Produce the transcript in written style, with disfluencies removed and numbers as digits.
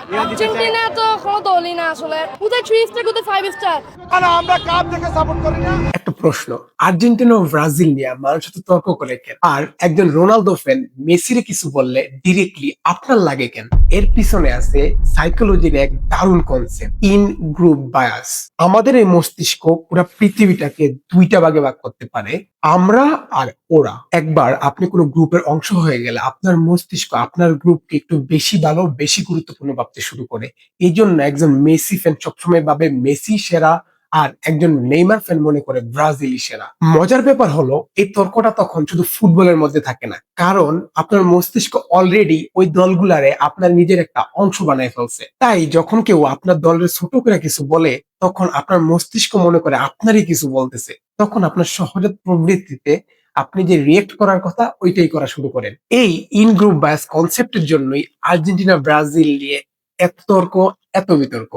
Argentina তো কোনো দলই না আসলে, কোথায় 3 স্টার কোথায় 5 স্টার। আমরা কাপ থেকে সাপোর্ট করি না। একটা প্রশ্ন, আর্জেন্টিনা ও ব্রাজিল নিয়ে মানুষ তো তর্ক করে কেন? আর একজন রোনালদো ফ্যান মেসিরে কিছু বললে ডিরেক্টলি আপনার লাগে কেন? এর পিছনে আছে সাইকোলজির এক দারুণ কনসেপ্ট, ইন গ্রুপ বায়াস। আমাদের এই মস্তিষ্ক পুরো পৃথিবীটাকে দুইটা ভাগে ভাগ করতে পারে, আমরা আর ওরা। একবার আপনি কোনো গ্রুপের অংশ হয়ে গেলে আপনার মস্তিষ্ক আপনার গ্রুপকে একটু বেশি ভালো, বেশি গুরুত্বপূর্ণ ভাবতে শুরু করে। এই জন্য একজন মেসি ফ্যান সবসময় ভাবে মেসি সেরা, আর একজন নেইমার ফ্যান মনে করে ব্রাজিলই সেরা। মজার ব্যাপার হলো এই তর্কটা তখন শুধু ফুটবলের মধ্যে থাকে না, কারণ আপনার মস্তিষ্ক অলরেডি ওই দলগুলারে আপনার নিজের একটা অংশ বানায় ফেলছে। তাই যখন কেউ আপনার দলের ছোট করে কিছু বলে, তখন আপনার মস্তিষ্ক মনে করে আপনারই কিছু বলতেছে। তখন আপনার সহজাত প্রবৃত্তিতে আপনি যে রিয়েক্ট করার কথা ওইটাই করা শুরু করেন। এই ইন গ্রুপ বায়াস কনসেপ্টের জন্যই আর্জেন্টিনা ব্রাজিল নিয়ে এত তর্ক, এত বিতর্ক।